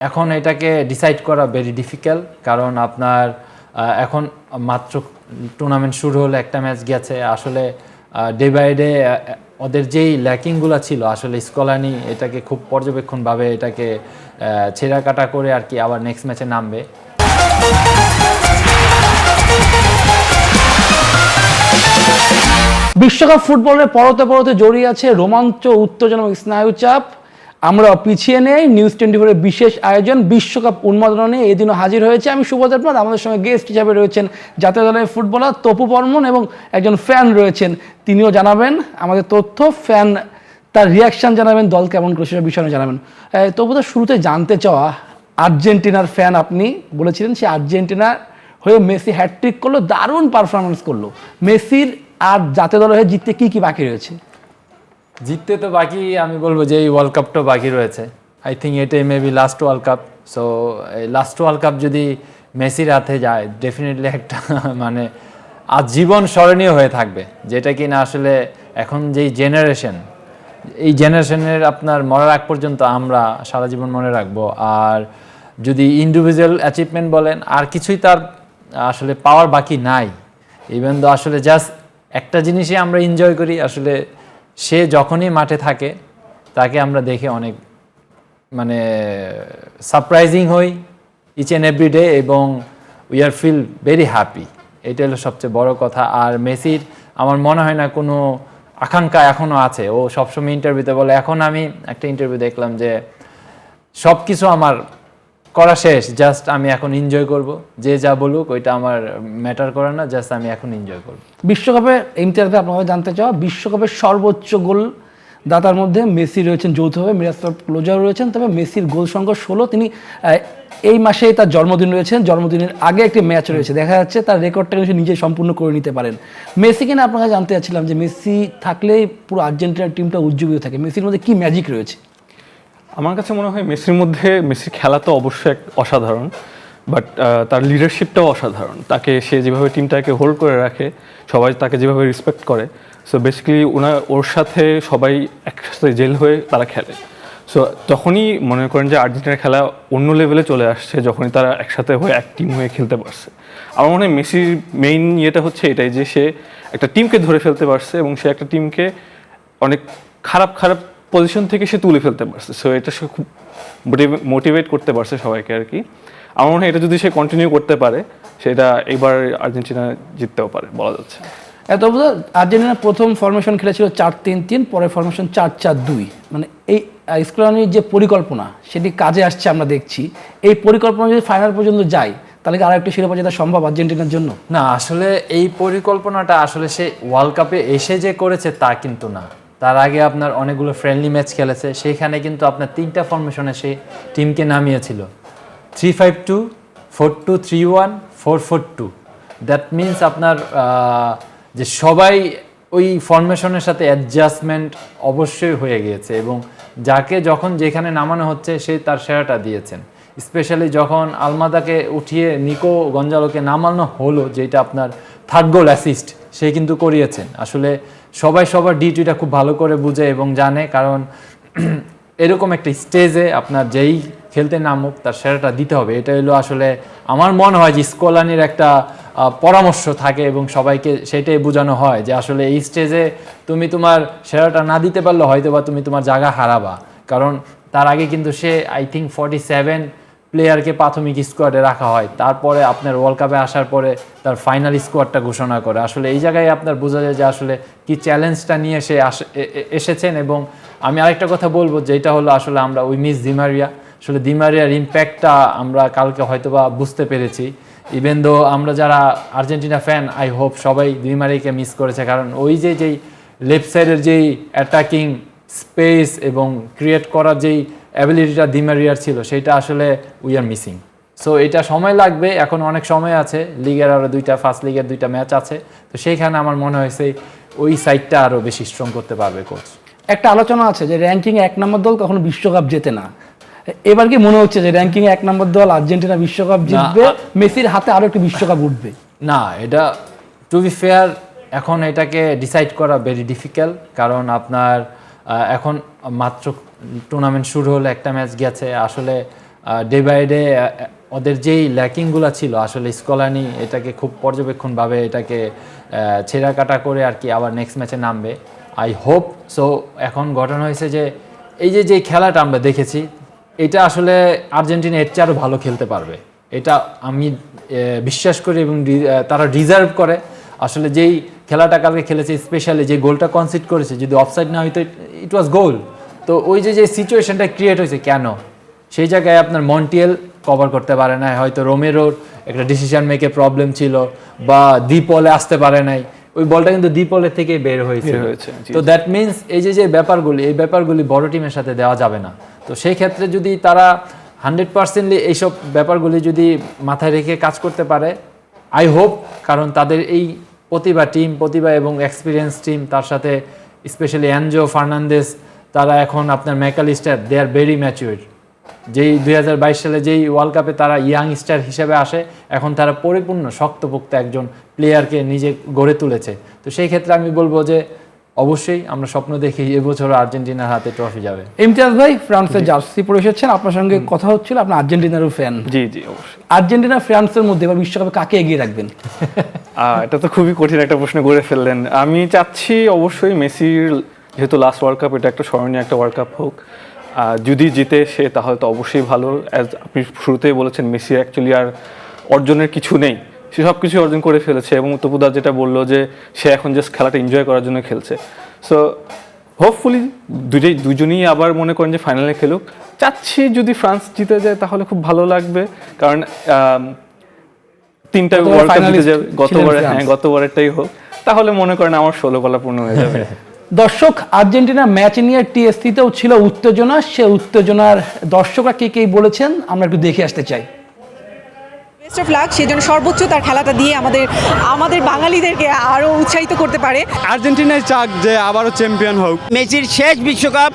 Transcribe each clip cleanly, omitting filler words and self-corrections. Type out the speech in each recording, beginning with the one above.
এখন এটাকে ডিসাইড করা ভেরি ডিফিকাল্ট, কারণ আপনার এখন মাত্র টুর্নামেন্ট শুরু হলো, একটা ম্যাচ গেছে। আসলে ডে বাই ডে ওদের যেই ল্যাকিংগুলো ছিল, আসলে স্কলানি এটাকে খুব পর্যবেক্ষণভাবে এটাকে ছেঁড়া কাটা করে আর কি আবার নেক্সট ম্যাচে নামবে। বিশ্বকাপ ফুটবলের পরতে পরতে জড়িয়ে আছে রোমাঞ্চ, উত্তেজনা এবং স্নায়ুচাপ। আমরা পিছিয়ে নেই নিউজ 24-এর বিশেষ আয়োজন বিশ্বকাপ উন্মাদনা নিয়ে এদিনও হাজির হয়েছে আমি সুবোধ আপনাদ। আমাদের সঙ্গে গেস্ট হিসাবে রয়েছেন জাতীয় দলের ফুটবলার তপু বর্মন এবং একজন ফ্যান রয়েছেন, তিনিও জানাবেন আমাদের তথ্য, ফ্যান তার রিয়াকশান জানাবেন, দল কেমন করে সেটা বিষয়ে জানাবেন। তবু তো শুরুতে জানতে চাওয়া, আর্জেন্টিনার ফ্যান আপনি বলেছিলেন, সে আর্জেন্টিনার হয়ে মেসি হ্যাটট্রিক করলো, দারুণ পারফরমেন্স করলো। মেসির আর জাতীয় দলের হয়ে জিততে কি বাকি রয়েছে? জিততে তো বাকি, আমি বলবো যে এই ওয়ার্ল্ড কাপটা বাকি রয়েছে। আই থিঙ্ক এটাই maybe last world cup. So এই লাস্ট ওয়ার্ল্ড কাপ যদি মেসির হাতে যায়, ডেফিনেটলি একটা মানে আজীবন স্মরণীয় হয়ে থাকবে, যেটা কি না আসলে এখন যেই জেনারেশন, এই জেনারেশনের আপনার মরার আগ পর্যন্ত আমরা সারা জীবন মনে রাখবো। আর যদি ইন্ডিভিজুয়াল অ্যাচিভমেন্ট বলেন, আর কিছুই তার আসলে পাওয়ার বাকি নাই। ইভেন তো আসলে জাস্ট একটা জিনিসই আমরা এনজয় করি, আসলে সে যখনই মাঠে থাকে তাকে আমরা দেখে অনেক মানে সারপ্রাইজিং হই ইচ অ্যান্ড এভরি ডে, এবং we are feel very happy. এটা হলো সবচেয়ে বড় কথা। আর মেসির আমার মনে হয় না কোনো আকাঙ্ক্ষা এখনও আছে। ও সবসময় ইন্টারভিউতে বলে, এখন আমি একটা ইন্টারভিউ দেখলাম যে সব কিছু আমার করা শেষ, জাস্ট আমি এখন এনজয় করব, যে যা বলুক ওইটা আমার ম্যাটার করে না, জাস্ট আমি এখন এনজয় করব। বিশ্বকাপে ইমতিয়াজে আপনাকে জানতে চাওয়া, বিশ্বকাপের সর্বোচ্চ গোল দাতার মধ্যে মেসি রয়েছেন যৌথভাবে, মিরাসলাভ ক্লোজার রয়েছেন, তবে মেসির গোল সংখ্যা 16। তিনি এই মাসেই তার জন্মদিন রয়েছেন, জন্মদিনের আগে একটি ম্যাচ রয়েছে, দেখা যাচ্ছে তার রেকর্ডটাকে সে নিজে সম্পূর্ণ করে নিতে পারেন। মেসি কিনা আপনাকে জানতে চাচ্ছিলাম যে মেসি থাকলেই পুরো আর্জেন্টিনার টিমটা উজ্জীবিত থাকে, মেসির মধ্যে কি ম্যাজিক রয়েছে? আমার কাছে মনে হয় মেসির খেলা তো অবশ্যই অসাধারণ, বাট তার লিডারশিপটাও অসাধারণ। তাকে সে যেভাবে টিমটাকে হোল্ড করে রাখে, সবাই তাকে যেভাবে রেসপেক্ট করে, সো বেসিক্যালি ওর সাথে সবাই একসাথে জেল হয়ে তারা খেলে। সো তখনই মনে করেন যে আর্জেন্টিনার খেলা অন্য লেভেলে চলে আসছে, যখনই তারা একসাথে হয়ে এক টিম হয়ে খেলতে পারছে। আমার মনে হয় মেসির মেইন ইয়েটা হচ্ছে এটাই, যে সে একটা টিমকে ধরে ফেলতে পারছে এবং সে একটা টিমকে অনেক খারাপ পজিশন থেকে সে তুলে ফেলতে পারছে। সো এটা সে খুব মোটিভেট করতে পারছে সবাইকে আর কি। আমার মনে হয় এটা যদি সে কন্টিনিউ করতে পারে, সেটা এবার আর্জেন্টিনা জিততেও পারে বলা যাচ্ছে। এত আর্জেন্টিনা প্রথম ফরমেশন খেলেছিল 4-3-3, পরে ফরমেশন 4-4-2। মানে এই স্কলানির যে পরিকল্পনা সেটি কাজে আসছে আমরা দেখছি। এই পরিকল্পনা যদি ফাইনাল পর্যন্ত যায়, তাহলে কি আর একটা শিরোপা জেতা সম্ভব আর্জেন্টিনার জন্য? না, আসলে এই পরিকল্পনাটা আসলে সে ওয়ার্ল্ড কাপে এসে যে করেছে তা কিন্তু না। তার আগে আপনার অনেকগুলো ফ্রেন্ডলি ম্যাচ খেলেছে, সেইখানে কিন্তু আপনার 3টা ফরমেশনে সে টিমকে নামিয়েছিল, 3-5-2, 4-2-3-1, 4-4-2। দ্যাট মিনস আপনার যে সবাই ওই ফরমেশনের সাথে অ্যাডজাস্টমেন্ট অবশ্যই হয়ে গিয়েছে, এবং যাকে যখন যেখানে নামানো হচ্ছে সে তার সেরাটা দিয়েছেন। স্পেশালি যখন আলমাদাকে উঠিয়ে নিকো গঞ্জালোকে নামানো হলো, যেটা আপনার থার্ড গোল অ্যাসিস্ট সে কিন্তু করিয়েছেন। আসলে সবাই সবার ডিউটিটা খুব ভালো করে বুঝে এবং জানে, কারণ এরকম একটা স্টেজে আপনার যেই খেলতে নামুক তার সেরাটা দিতে হবে। এটা হলো আসলে আমার মনে হয় যে স্কলানির একটা পরামর্শ থাকে, এবং সবাইকে সেটাই বোঝানো হয় যে আসলে এই স্টেজে তুমি তোমার সেরাটা না দিতে পারলে হয়তো বা তুমি তোমার জায়গা হারাবা। কারণ তার আগে কিন্তু সে আই থিঙ্ক 47 প্লেয়ারকে প্রাথমিক স্কোয়াডে রাখা হয়, তারপরে আপনার ওয়ার্ল্ড কাপে আসার পরে তার ফাইনাল স্কোয়াডটা ঘোষণা করে। আসলে এই জায়গায় আপনার বোঝা যায় যে আসলে কি চ্যালেঞ্জটা নিয়ে সে এসেছেন। এবং আমি আরেকটা কথা বলবো, যেটা হলো আসলে আমরা ওই মিস ডিমারিয়া, আসলে ডিমারিয়ার ইম্প্যাক্টটা আমরা কালকে হয়তোবা বুঝতে পেরেছি। ইভেন দো আমরা যারা আর্জেন্টিনা ফ্যান, আই হোপ সবাই ডিমারিয়াকে মিস করেছে, কারণ ওই যেই লেফট সাইডের যেই অ্যাটাকিং স্পেস এবং ক্রিয়েট করার যেই অ্যাবিলিটিটা ডিমারিয়ার ছিল, সেটা আসলে উই আর মিসিং। সো এটা সময় লাগবে, এখন অনেক সময় আছে, লিগের আরও ফার্স্ট লিগের 2টা ম্যাচ আছে, তো সেইখানে আমার মনে হয়েছে ওই সাইডটা আরও বেশি স্ট্রং করতে পারবে কোচ। একটা আলোচনা আছে যে র্যাঙ্কিংয়ে 1 নম্বর দল কখনো বিশ্বকাপ জেতে না। এবার কি মনে হচ্ছে যে র্যাঙ্কিংয়ে 1 নম্বর দল আর্জেন্টিনা বিশ্বকাপ জিতবে, মেসির হাতে আরও একটি বিশ্বকাপ উঠবে? না, এটা টু বি ফেয়ার এখন এটাকে ডিসাইড করা ভেরি ডিফিকাল্ট, কারণ আপনার এখন মাত্র টুর্নামেন্ট শুরু হলো, একটা ম্যাচ গেছে। আসলে ডে বাই ডে ওদের যেই ল্যাকিংগুলো ছিল আসলে স্কলানি এটাকে খুব পর্যবেক্ষণভাবে এটাকে ছেঁড়া কাটা করে আর কি আবার নেক্সট ম্যাচে নামবে। I hope so. এখন ঘটনা হয়েছে যে এই যে খেলাটা আমরা দেখেছি এটা আসলে আর্জেন্টিনা এর চেয়ে আরও ভালো খেলতে পারবে, এটা আমি বিশ্বাস করি এবং তারা ডিজার্ভ করে। আসলে যেই খেলাটা কালকে খেলেছে, স্পেশালি যে গোলটা কনসিড করেছে, যদি অফসাইড না হইতো ইট ওয়াজ গোল। তো ওই যে সিচুয়েশনটা ক্রিয়েট হয়েছে কেন, সেই জায়গায় আপনার মন্টিয়েল কভার করতে পারে নাই, হয়তো রোমেরোর একটা ডিসিশন মেকে প্রবলেম ছিল, বা দ্বীপলে আসতে পারে নাই, ওই বলটা কিন্তু দ্বীপলের থেকে বের হয়েছে। তো দ্যাট মিনস এই যে এই ব্যাপারগুলি বড় টিমের সাথে দেওয়া যাবে না। তো সেই ক্ষেত্রে যদি তারা 100% এইসব ব্যাপারগুলি যদি মাথায় রেখে কাজ করতে পারে, আই হোপ। কারণ তাদের এই প্রতিভা এবং এক্সপিরিয়েন্স টিম, তার সাথে স্পেশালি অ্যানজো ফার্নান্দেস, তারা এখন আপনার McAllister, they are very mature. যেই 2022 সালে যেই ওয়ার্ল্ড কাপে তারা ইয়াং স্টার হিসেবে আসে, এখন তারা পরিপূর্ণ শক্তপোক্ত একজন প্লেয়ারকে নিজে গড়ে তুলেছে। তো সেই ক্ষেত্রে আমি বলবো যে অবশ্যই আমরা স্বপ্ন দেখি এবছর আর্জেন্টিনার হাতে ট্রফি যাবে। ইমতিয়াজ ভাই, ফ্রান্সের জার্সি পরে এসেছেন, আপনার সঙ্গে কথা হচ্ছিল, আপনার আর্জেন্টিনারও ফ্যান। জি জি অবশ্যই। আর্জেন্টিনা ফ্রান্সের মধ্যে এবার বিশ্বকাপে কাকে এগিয়ে রাখবেন? এটা তো খুবই কঠিন একটা প্রশ্ন করে ফেললেন। আমি চাচ্ছি অবশ্যই মেসির, যেহেতু লাস্ট ওয়ার্ল্ড কাপ, এটা একটা স্মরণীয় একটা ওয়ার্ল্ড কাপ হোক। যদি জিতে সে তাহলে তো অবশ্যই ভালো। অ্যাজ আপনি শুরুতেই বলেছেন, মেসির অ্যাকচুয়ালি আর অর্জনের কিছু নেই, সে সব কিছু অর্জন করে ফেলেছে। এবং তপুদা যেটা বললো যে সে এখন জাস্ট খেলাটা এনজয় করার জন্য খেলছে। সো হোপফুলি দুজনেই আবার মনে করেন যে ফাইনালে খেলুক। চাচ্ছি যদি ফ্রান্স জিতে যায় তাহলে খুব ভালো লাগবে, কারণ 3টা ওয়ার্ল্ড কাপ জিতে যাবে, গতবারেরটাই হোক, তাহলে মনে করেন আমার 16 পালা পূর্ণ হয়ে যাবে। দর্শক, আর্জেন্টিনা ম্যাচ নিয়ে টিএসসিতেও ছিল উত্তেজনা, সে উত্তেজনার দর্শকরা কে বলেছেন আমরা একটু দেখে আসতে চাই। বেস্ট অফ লাক, সেই জন্য সর্বোচ্চ তার খেলাটা দিয়ে আমাদের বাঙালিদেরকে আরও উৎসাহিত করতে পারে। আর্জেন্টিনায় চাক যে আবারও চ্যাম্পিয়ন হোক, মেসির শেষ বিশ্বকাপ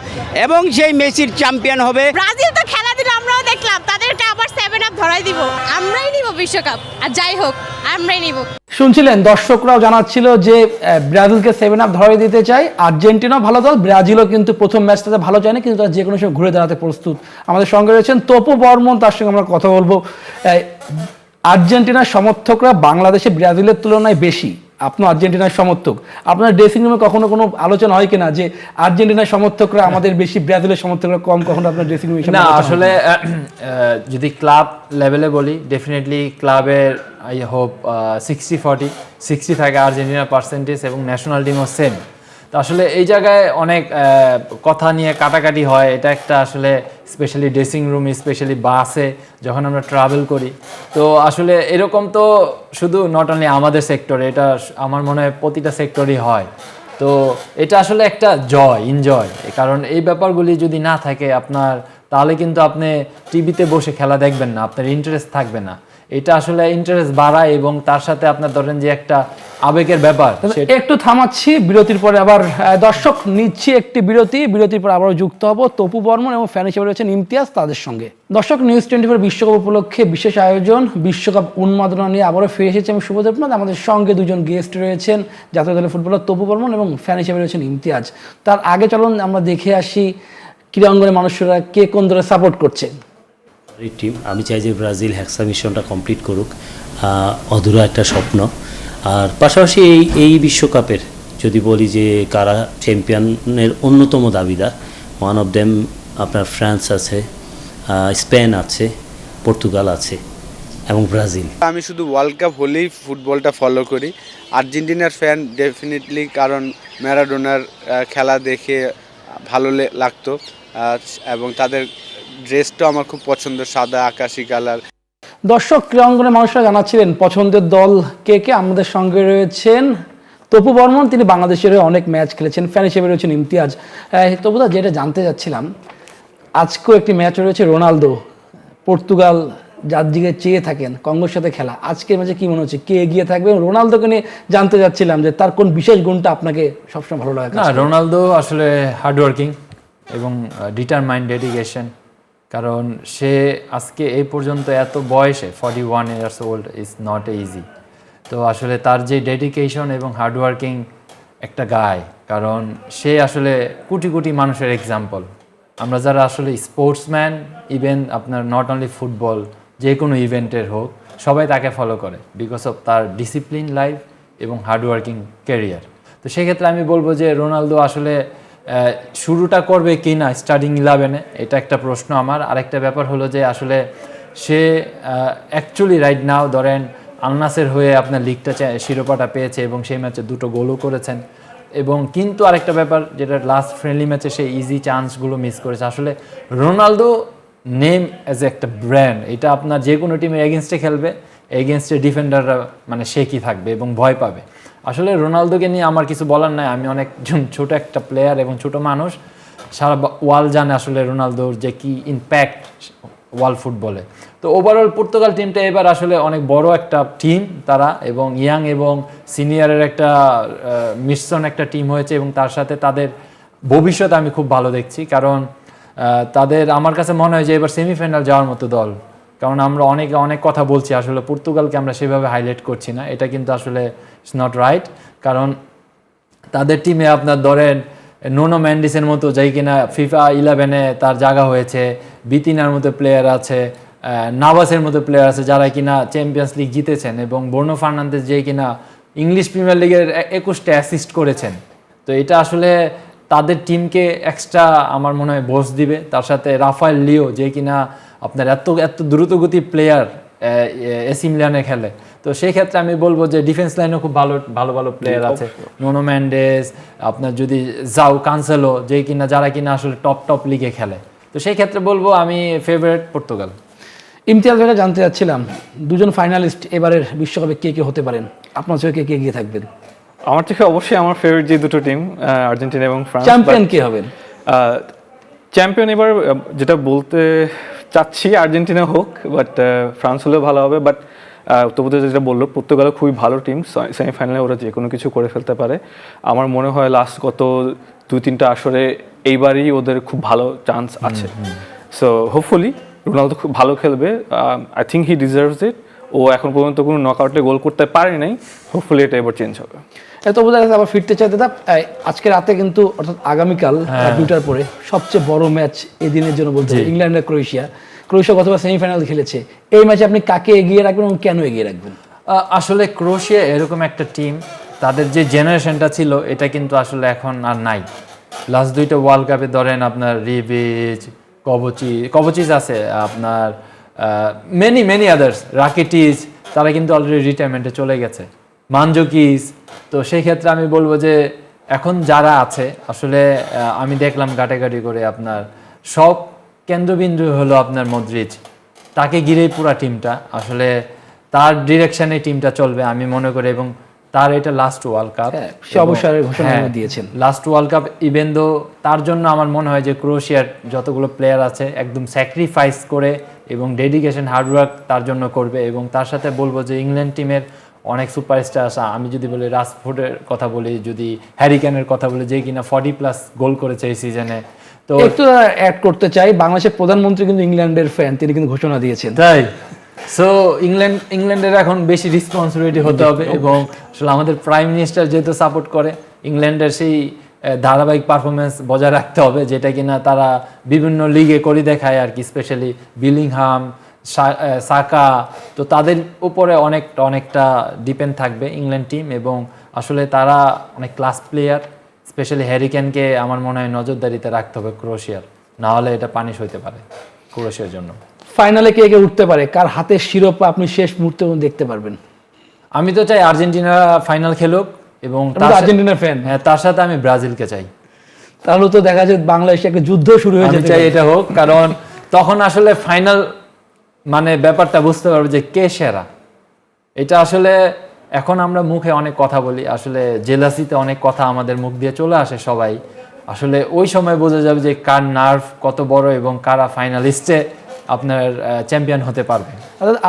এবং সেই মেসির চ্যাম্পিয়ন হবে। ব্রাজিল তো খেলা দিল, আমরাও দেখলাম, তাদেরকে আবার 7 আপ ধরাই দিব। আমরাই নিব বিশ্বকাপ, আর যাই হোক আমরাই নিব। শুনছিলেন, দর্শকরাও জানাচ্ছিল যে ব্রাজিলকে 7 আপ ধরাই দিতে চায়। আর্জেন্টিনা ভালো দল, ব্রাজিলও কিন্তু প্রথম ম্যাচটাতে ভালো চায় না, কিন্তু তারা যে কোনো সময় ঘুরে দাঁড়াতে প্রস্তুত। আমাদের সঙ্গে রয়েছেন তপু বর্মন, তার সঙ্গে আমরা কথা বলবো। আর্জেন্টিনার সমর্থকরা বাংলাদেশে ব্রাজিলের তুলনায় বেশি, আপনি আর্জেন্টিনার সমর্থক, আপনার ড্রেসিং রুমে কখনো কোনো আলোচনা হয় কিনা যে আর্জেন্টিনার সমর্থকরা আমাদের বেশি, ব্রাজিলের সমর্থকরা কম? কখনো আপনার ড্রেসিং রুমে? না, আসলে যদি ক্লাব লেভেলে বলি, ডেফিনেটলি ক্লাবের আই হোপ 60-40 থাকে আর্জেন্টিনা পার্সেন্টেজ, এবং ন্যাশনাল টিমও সেম। তো আসলে এই জায়গায় অনেক কথা নিয়ে কাটাকাটি হয়। এটা একটা আসলে স্পেশালি ড্রেসিং রুম, স্পেশালি বাসে যখন আমরা ট্রাভেল করি, তো আসলে এরকম তো শুধু নট অনলি আমাদের সেক্টরে, এটা আমার মনে হয় প্রতিটা সেক্টরই হয়। তো এটা আসলে একটা এনজয়, কারণ এই ব্যাপারগুলি যদি না থাকে আপনার, তাহলে কিন্তু আপনি টিভিতে বসে খেলা দেখবেন না, আপনার ইন্টারেস্ট থাকবে না। এটা আসলে ইন্টারেস্ট বাড়ায়, এবং তার সাথে আপনার ধরেন যে একটা আবেগের ব্যাপার। একটু থামাচ্ছি, বিরতির পরে আবার দর্শক নিচ্ছি একটি বিরতির পর আবারও যুক্ত হব তপু বর্মন এবং ফ্যান হিসেবে রয়েছেন ইমতিয়াজ, তাদের সঙ্গে। দর্শক, নিউজ 24 বিশ্বকাপ উপলক্ষে বিশেষ আয়োজন, বিশ্বকাপ উন্মাদনা নিয়ে আবারও ফিরে এসেছি আমি শুভদেবনাথ। আমাদের সঙ্গে দুজন গেস্ট রয়েছেন, জাতীয় দলের ফুটবলার তপু বর্মন এবং ফ্যান হিসেবে রয়েছেন ইমতিয়াজ। তার আগে চলুন আমরা দেখে আসি ক্রীড়াঙ্গনের মানুষরা কে কোন দলে সাপোর্ট করছে। টিম, আমি চাই যে ব্রাজিল হেক্সা মিশনটা কমপ্লিট করুক, অধুরা একটা স্বপ্ন। আর পাশাপাশি এই বিশ্বকাপের যদি বলি যে কারা চ্যাম্পিয়নের অন্যতম দাবিদার, ওয়ান অফ দেম আপনার ফ্রান্স আছে, স্পেন আছে, পর্তুগাল আছে এবং ব্রাজিল। আমি শুধু ওয়ার্ল্ড কাপ হলেই ফুটবলটা ফলো করি। আর্জেন্টিনার ফ্যান ডেফিনেটলি, কারণ ম্যারাডোনার খেলা দেখে ভালো লাগতো, এবং তাদের ড্রেসটাও আমার খুব পছন্দ, সাদা আকাশি কালার। দর্শক, ক্রীড়াঙ্গনের মানুষরা জানাচ্ছিলেন পছন্দের দল কে। আমাদের সঙ্গে রয়েছেন তপু বর্মন, তিনি বাংলাদেশের অনেক ম্যাচ খেলেছেন, ফ্যান হিসেবে রয়েছেন ইমতিয়াজ। তপুদা, যেটা জানতে চাচ্ছিলাম, আজকেও একটি ম্যাচ রয়েছে রোনালদো, পর্তুগাল যার দিকে চেয়ে থাকেন, কঙ্গোর সাথে খেলা। আজকের ম্যাচে কি মনে হচ্ছে, কে এগিয়ে থাকবে? রোনালদোকে নিয়ে জানতে চাচ্ছিলাম যে তার কোন বিশেষ গুণটা আপনাকে সবসময় ভালো লাগে? না, রোনালদো আসলে হার্ডওয়ার্কিং এবং ডিটারমাইন্ড, ডেডিকেশন। কারণ সে আজকে এই পর্যন্ত এত বয়সে 41 years old is not easy. তো আসলে তার যে ডেডিকেশন এবং হার্ডওয়ার্কিং একটা গায়, কারণ সে আসলে কোটি কোটি মানুষের এক্সাম্পল। আমরা যারা আসলে স্পোর্টসম্যান, ইভেন আপনার নট অনলি ফুটবল, যে কোনো ইভেন্টের হোক, সবাই তাকে ফলো করে বিকজ অফ তার ডিসিপ্লিন লাইফ এবং হার্ডওয়ার্কিং ক্যারিয়ার। তো সেক্ষেত্রে আমি বলবো যে রোনালদো আসলে শুরুটা করবে কি না স্টার্টিং 11-এ, এটা একটা প্রশ্ন আমার। আরেকটা ব্যাপার হলো যে আসলে সে অ্যাকচুয়ালি রাইট নাও ধরেন আল নাসের হয়ে আপনার লিগটা শিরোপাটা পেয়েছে এবং সেই ম্যাচে 2টো গোলও করেছেন। এবং কিন্তু আরেকটা ব্যাপার যেটা লাস্ট ফ্রেন্ডলি ম্যাচে সে ইজি চান্সগুলো মিস করেছে। আসলে রোনালদো নেম অ্যাজ একটা ব্র্যান্ড, এটা আপনার যে কোনো টিমের এগেনস্টে খেলবে, এগেনস্টে ডিফেন্ডাররা মানে শেকি থাকবে এবং ভয় পাবে। আসলে রোনালদোকে নিয়ে আমার কিছু বলার নাই, আমি অনেকজন ছোট একটা প্লেয়ার এবং ছোট মানুষ, সারা ওয়ার্ল্ড জানে আসলে রোনালদোর যে কি ইম্প্যাক্ট ওয়ার্ল্ড ফুটবলে। তো ওভারঅল পর্তুগাল টিমটা এবার আসলে অনেক বড় একটা টিম তারা, এবং ইয়াং এবং সিনিয়রের একটা মিশ্রণ একটা টিম হয়েছে, এবং তার সাথে তাদের ভবিষ্যৎ আমি খুব ভালো দেখছি। কারণ তাদের আমার কাছে মনে হয় যে এবার সেমিফাইনাল যাওয়ার মতো দল। কারণ আমরা অনেক কথা বলছি, আসলে পর্তুগালকে আমরা সেভাবে হাইলাইট করছি না, এটা কিন্তু আসলে ইটস নট রাইট। কারণ তাদের টিমে আপনার ধরেন নোনো ম্যান্ডিসের মতো যাই কিনা FIFA 11-এ তার জায়গা হয়েছে, বিতিনার মতো প্লেয়ার আছে, নাভাসের মতো প্লেয়ার আছে যারা কিনা চ্যাম্পিয়ন্স লিগ জিতেছেন, এবং বর্নো ফার্নান্দেজ যে কিনা ইংলিশ প্রিমিয়ার লিগের 21টা অ্যাসিস্ট করেছেন। তো এটা আসলে তাদের টিমকে এক্সট্রা আমার মনে হয় বোস দিবে। তার সাথে রাফায়েল লিও যে কিনা আপনার এত দ্রুতগতি প্লেয়ার এসি মিলানে খেলে। তো সেই ক্ষেত্রে আমি বলবো যে ডিফেন্স লাইনেও খুব ভালো প্লেয়ার আছে, নোনো ম্যান্ডেস, আপনার যদি যাও কানসেলো যে কিনা যারা কিনা আসলে টপ লিগে খেলে। তো সেই ক্ষেত্রে বলবো আমি ফেভারিট পর্তুগাল। ইমতিয়াজ ভাইকে জানতে চাচ্ছিলাম, দুজন ফাইনালিস্ট এবারের বিশ্বকাপে কে হতে পারেন, আপনার চোখে কে এগিয়ে থাকবেন? আমার থেকে অবশ্যই আমার ফেভারিট যে দুটো টিম আর্জেন্টিনা এবং ফ্রান্স। চ্যাম্পিয়ন কে হবেন? চ্যাম্পিয়ন এবার যেটা বলতে চাচ্ছি আর্জেন্টিনা হোক, বাট ফ্রান্স হলেও ভালো হবে। বাট তবু যেটা বললো পর্তুগাল খুবই ভালো টিম, সেমিফাইনালে ওরা যে কোনো কিছু করে ফেলতে পারে। আমার মনে হয় লাস্ট গত 2-3টা আসরে এইবারই ওদের খুব ভালো চান্স আছে। সো হোপফুলি রোনালদো খুব ভালো খেলবে, I think he deserves it. ও এখন পর্যন্ত কোনো নকআউটে গোল করতে পারে নাই, হোপফুলি এটা এবার চেঞ্জ হবে। এত বোঝা গেছে আবার ফিরতে চাইতে দাম। আজকে রাতে কিন্তু অর্থাৎ আগামীকাল 2টার পরে সবচেয়ে বড় ম্যাচ এই দিনের জন্য বলতে ইংল্যান্ড আর ক্রোয়েশিয়া গতবার সেমিফাইনাল খেলেছে। এই ম্যাচে আপনি কাকে এগিয়ে রাখবেন এবং কেন এগিয়ে রাখবেন? আসলে ক্রোয়েশিয়া এরকম একটা টিম, তাদের যে জেনারেশনটা ছিল এটা কিন্তু আসলে এখন আর নাই। লাস্ট 2টা ওয়ার্ল্ড কাপে ধরেন আপনার রিবিচ, কবচিচ আছে, আপনার মেনি আদার্স, রাকিটিচ, তারা কিন্তু অলরেডি রিটায়ারমেন্টে চলে গেছে, মানজুকিচ। তো সেই ক্ষেত্রে আমি বলবো যে এখন যারা আছে আসলে আমি দেখলাম ঘাটাঘাটি করে আপনার সব কেন্দ্রবিন্দু হলো আপনার মদ্রিচ, তাকে ঘিরেই পুরো টিমটা, আসলে তার ডিরেকশনে টিমটা চলবে আমি মনে করি। এবং তার এটা লাস্ট ওয়ার্ল্ড কাপ, সে অবসরের ঘোষণা দিয়েছেন, last world cup. Even though তার জন্য আমার মনে হয় যে ক্রোয়েশিয়ার যতগুলো প্লেয়ার আছে একদম স্যাক্রিফাইস করে এবং ডেডিকেশন হার্ডওয়ার্ক তার জন্য করবে। এবং তার সাথে বলবো যে ইংল্যান্ড টিমের অনেক সুপারস্টার আছে, আমি যদি বলি রাশফোর্ডের কথা বলি, যদি হ্যারি কেনের কথা বলি যে কিনা 40+ গোল করেছে এই সিজনে। তো একটু অ্যাড করতে চাই, বাংলাদেশের প্রধানমন্ত্রী কিন্তু ইংল্যান্ডের ফ্যান, তিনি কিন্তু ঘোষণা দিয়েছেন। তাই সো ইংল্যান্ডের এখন বেশি রেসপন্সিবিলিটি হতে হবে, এবং আসলে আমাদের প্রাইম মিনিস্টার যেহেতু সাপোর্ট করে, ইংল্যান্ডের সেই ধারাবাহিক পারফরমেন্স বজায় রাখতে হবে যেটা কিনা তারা বিভিন্ন লিগে করে দেখায় আর কি, স্পেশালি বিলিংহাম, সাকা। তো তাদের উপরে অনেকটা ডিপেন্ড থাকবে ইংল্যান্ড টিম, এবং আসলে তারা অনেক ক্লাস প্লেয়ার, স্পেশালি হ্যারি কেনকে আমার মনে হয় নজরদারিতে রাখতে হবে ক্রোয়েশিয়ার, না হলে এটা পানিশ হতে পারে ক্রোয়েশিয়ার জন্য। ফাইনালে কে উঠতে পারে, কার হাতের শিরোপা আপনি শেষ মুহূর্তে দেখতে পারবেন? আমি তো চাই আর্জেন্টিনা ফাইনাল খেলুক, এবং আর্জেন্টিনার ফ্যান, হ্যাঁ, তার সাথে আমি ব্রাজিলকে চাই। তাহলে তো দেখা যায় বাংলাদেশে একটা যুদ্ধ শুরু হয়ে যেতে চাই এটা হোক, কারণ তখন আসলে ফাইনাল মানে ব্যাপারটা বুঝতে পারবো যে কে সেরা। এটা আসলে এখন আমরা মুখে অনেক কথা বলি, আসলে জেলাসিতে অনেক কথা আমাদের মুখ দিয়ে চলে আসে সবাই, আসলে ওই সময় বোঝা যাবে যে কার নার্ভ কত বড় এবং কারা ফাইনালিস্টে আপনার চ্যাম্পিয়ন হতে পারবে।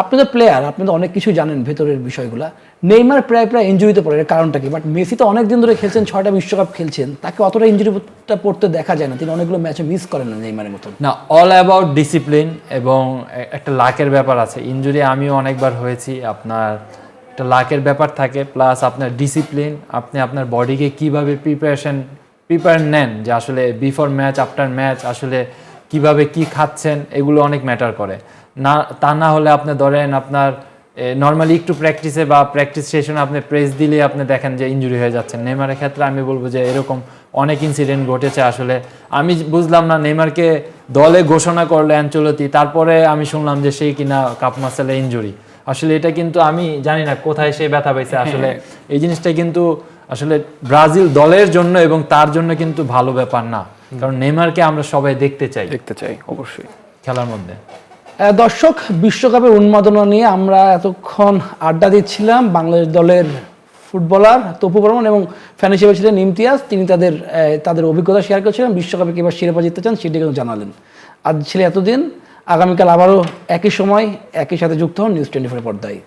আপনি তো প্লেয়ার, আপনি তো অনেক কিছু জানেন ভেতরের বিষয়গুলা। নেইমার প্রায় ইনজুরিতে পড়ে, এর কারণটা কি? বাট মেসি তো অনেকদিন ধরে খেলছেন, 6টা বিশ্বকাপ খেলছেন, তাকে অতটা ইনজুরিটা পড়তে দেখা যায় না, তিনি অনেকগুলো ম্যাচে মিস করেন না নেইমারের মতো। না, অল অ্যাবাউট ডিসিপ্লিন এবং একটা লাকের ব্যাপার আছে। ইনজুরি আমিও অনেকবার হয়েছি, আপনার একটা লাকের ব্যাপার থাকে, প্লাস আপনার ডিসিপ্লিন, আপনি আপনার বডিকে কিভাবে প্রিপারেশন প্রিপারেশন নেন যে আসলে বিফোর ম্যাচ আফটার ম্যাচ আসলে কিভাবে কি খাচ্ছেন এগুলো অনেক ম্যাটার করে। না তা না হলে আপনি ধরেন আপনার নর্মালি একটু প্র্যাকটিসে বা প্র্যাকটিস সেশনে আপনি প্রেস দিলে আপনি দেখেন যে ইনজুরি হয়ে যাচ্ছে। নেইমারের ক্ষেত্রে আমি বলবো যে এরকম অনেক ইনসিডেন্ট ঘটেছে। আসলে আমি বুঝলাম না নেইমারকে দলে ঘোষণা করলো অ্যানচেলতি, তারপরে আমি শুনলাম যে সেই কিনা কাপ মাসেলে ইনজুরি। আসলে এটা কিন্তু আমি জানি না কোথায় সে ব্যথা পাইছে। আসলে এই জিনিসটা কিন্তু আসলে ব্রাজিল দলের জন্য এবং তার জন্য কিন্তু ভালো ব্যাপার না, কারণ নেইমারকে আমরা সবাই দেখতে চাই অবশ্যই খেলার মধ্যে। দর্শক, বিশ্বকাপের উন্মাদনা নিয়ে আমরা এতক্ষণ আড্ডা দিচ্ছিলাম। বাংলাদেশ দলের ফুটবলার তপু বর্মন এবং ফ্যান হিসেবে ছিলেন ইমতিয়াজ। তিনি তাদের অভিজ্ঞতা শেয়ার করেছিলেন, বিশ্বকাপে কিংবা শিরোপা জিততে চান সেটি কিন্তু জানালেন। আজ ছিল এতদিন, আগামীকাল আবারও একই সময় একই সাথে যুক্ত হন নিউজ 24 পর্দায়।